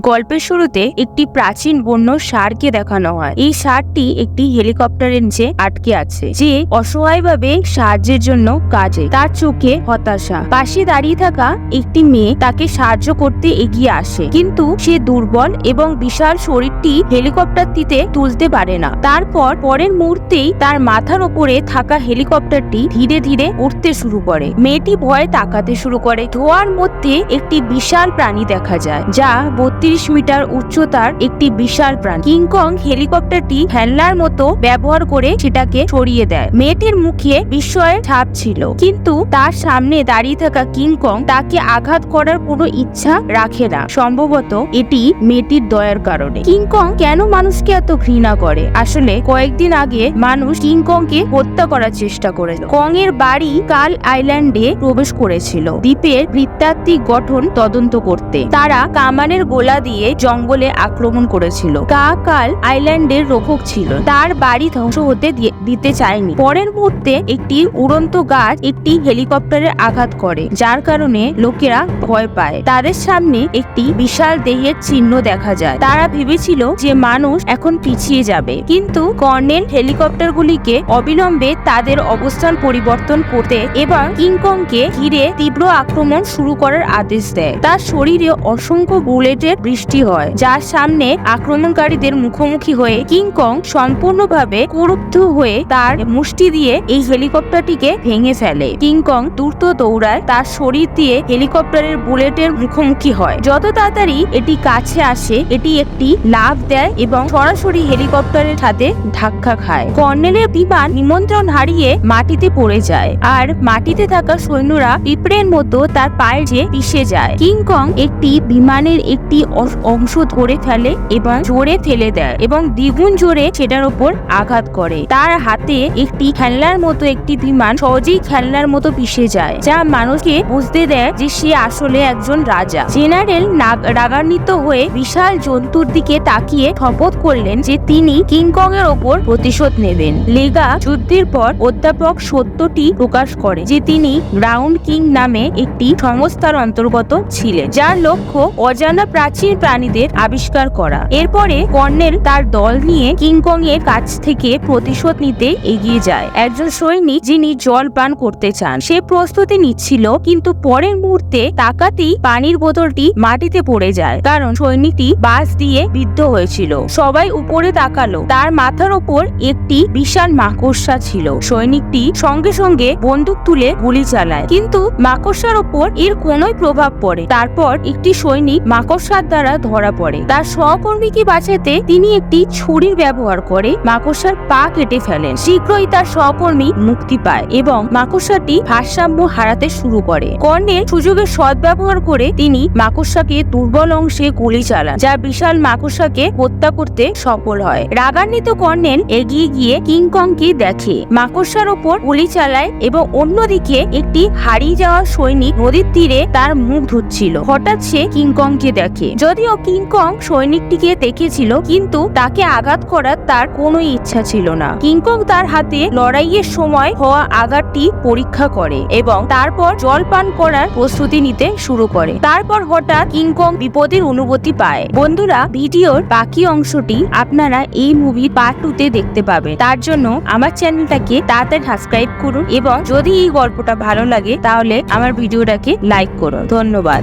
গল্পের শুরুতে একটি প্রাচীন বন্য ষাঁড়কে দেখানো হয়। এই ষাঁড়টি একটি হেলিকপ্টারের নিচে আটকে আছে, যে অসহায়ভাবে সাহায্যের জন্য কাজে। তার চোখে হতাশা। পাশে দাঁড়িয়ে থাকা একটি মেয়ে তাকে সাহায্য করতে এগিয়ে আসে, কিন্তু সে দুর্বল এবং বিশাল শরীরটি হেলিকপ্টারটিতে তুলতে পারে না। পরের মুহূর্তেই তার মাথার ওপরে থাকা হেলিকপ্টারটি ধীরে ধীরে উঠতে শুরু করে। মেয়েটি ভয়ে তাকাতে শুরু করে। ধোঁয়ার মধ্যে একটি বিশাল প্রাণী দেখা যায়, যা ৩২ মিটার উচ্চতার একটি বিশাল প্রাণী। কিংকং হেলিকপ্টারটি খেলনার মতো ব্যবহার করে সেটাকে সরিয়ে দেয়। মেয়েটির মুখে বিস্ময়ের ছাপ ছিল, কিন্তু তার সামনে দাঁড়িয়ে থাকা কিংকং তাকে আঘাত করার কোনো ইচ্ছা রাখে না। সম্ভবত এটি মেয়েটির দয়ার কারণে। কিংকং কেন মানুষকে এত ঘৃণা করে? আসলে কয়েকদিন আগে মানুষ কিংকংকে হত্যা করার চেষ্টা করেছিল। কং এর বাড়ি কাল আইল্যান্ডে প্রবেশ করেছিল দ্বীপের নৃতাত্ত্বিক গঠন তদন্ত করতে। তারা কামানের গোলা দিয়ে জঙ্গলে আক্রমণ করেছিল। কাল আইল্যান্ডের রক্ষক ছিল, তার বাড়ি ধ্বংস হতে দিতে চায়নি। পরের মুহূর্তে একটি উড়ন্ত গাছ একটি হেলিকপ্টারে আঘাত করে, যার কারণে লোকেরা ভয় পায়। তাদের সামনে একটি বিশাল দেহের চিহ্ন দেখা যায়। তারা ভেবেছিল যে মানুষ এখন পিছিয়ে যাবে, কিন্তু কর্নেল হেলিকপ্টারগুলিকে অবিলম্বে তাদের অবস্থান পরিবর্তন করতে এবং কিংকংকে ঘিরে তীব্র আক্রমণ শুরু করার আদেশ দেয়। তার শরীরে অসংখ্য বুলেটের বৃষ্টি হয়, যার সামনে আক্রমণকারীদের মুখোমুখি হয়ে কিংকং সম্পূর্ণভাবে ক্রুদ্ধ হয়ে তার মুষ্টি দিয়ে এই হেলিকপ্টারটিকে ভেঙে ফেলে। কিংকং দ্রুত দৌড়ায়, তার শরীর দিয়ে হেলিকপ্টারের বুলেটের মুখোমুখি হয়। যত তাড়াতাড়ি এটি কাছে আসে, এটি একটি লাফ দেয় এবং সরাসরি হেলিকপ্টারের সাথে ধাক্কা খায়। কর্নেলের বিমান নিমন্ত্রণ হারিয়ে মাটিতে পড়ে যায়, আর মাটিতে থাকা সৈন্যরা পিঁপড়ের মতো তার পায়ে পিষে যায়। কিংকং একটি বিমানের একটি অংশ ধরে ফেলে এবং জোরে ফেলে দেয় এবং দ্বিগুণ জোরে সেটার উপর আঘাত করে। তার হাতে একটি খেলনার মতো একটি বিমান সহজেই খেলনার মতো পিষে যায়, যা মানুষকে বুঝতে দেয় যে সে আসলে একজন রাজা। জেনারেল রাগান্বিত হয়ে বিশাল জন্তুর দিকে তাকিয়ে শপথ করলেন যে তিনি কিংকং এর ওপর প্রতিশোধ নেবেন। লেগা যুদ্ধের পর অধ্যাপক সত্যটি প্রকাশ করে যে তিনি গ্রাউন্ড কিং নামে একটি সংস্থার অন্তর্গত ছিলেন, যার লক্ষ্য অজানা প্রাচীন প্রাণীদের আবিষ্কার করা। এরপরে কর্নেল তার দল নিয়ে কিংকং এর কাছ থেকে প্রতিশোধ নিতে এগিয়ে যায়। একজন সৈনিক যিনি জল পান করতে চান, সে প্রস্তুতি নিচ্ছিল, কিন্তু পরের মুহূর্তে তাকাতেই পানির বোতলটি মাটিতে পড়ে যায়, কারণ সৈনিকটি বাস দিয়ে বিদ্ধ হয়েছিল। সবাই উপরে তাকালো। তার মাথার ওপর একটি বিশাল মাকড়সা ছিল। সৈনিকটি সঙ্গে সঙ্গে বন্দুক তুলে গুলি চালায়, কিন্তু মাকড়সার ওপর এর কোনোই প্রভাব পড়ে। তারপর একটি সৈনিক মাকড়সার দ্বারা ধরা পড়ে। তার সহকর্মীকে বাঁচাতে তিনি একটি ছুরির ব্যবহার করে মাকড়সার পা কেটে ফেলেন। শীঘ্রই তার সহকর্মী মুক্তি পায় এবং মাকড়সাটি ভারসাম্য হারাতে শুরু করে। কর্নেল সুযোগের সদ্ব্যবহার করে তিনি মাকড়সাকে দুর্বল অংশে গুলি চালান, যা বিশাল মাকড়সাকে হত্যা করতে সফল হয়। রাগান্বিত কর্নেল এগিয়ে গিয়ে কিংকংকে দেখে, মাকড়সার ওপর গুলি চালায় এবং অন্যদিকে একটি হারিয়ে যাওয়া সৈনিক নদীর তীরে তার মুখ ধুচ্ছিল। হঠাৎ সে কিংকংকে দেখে। যদিও কিংকং সৈনিকটিকে দেখেছিল, কিন্তু তাকে আঘাত করার তার কোনো ইচ্ছা ছিল না। কিংকং তার হাতে লড়াইয়ের সময় হওয়া আঘাতটি পরীক্ষা করে এবং তারপর জল পান করার প্রস্তুতি নিতে শুরু করে। তারপর হঠাৎ কিংকং বিপদের অনুভূতি পায়। বন্ধুরা, ভিডিওর বাকি অংশটি আপনারা এই মুভির পার্ট 2 তে দেখতে পাবেন। তার জন্য আমার চ্যানেলটাকে তাড়াতাড়ি সাবস্ক্রাইব করুন এবং যদি এই গল্পটা ভালো লাগে তাহলে আমার ভিডিওটাকে লাইক করুন। ধন্যবাদ।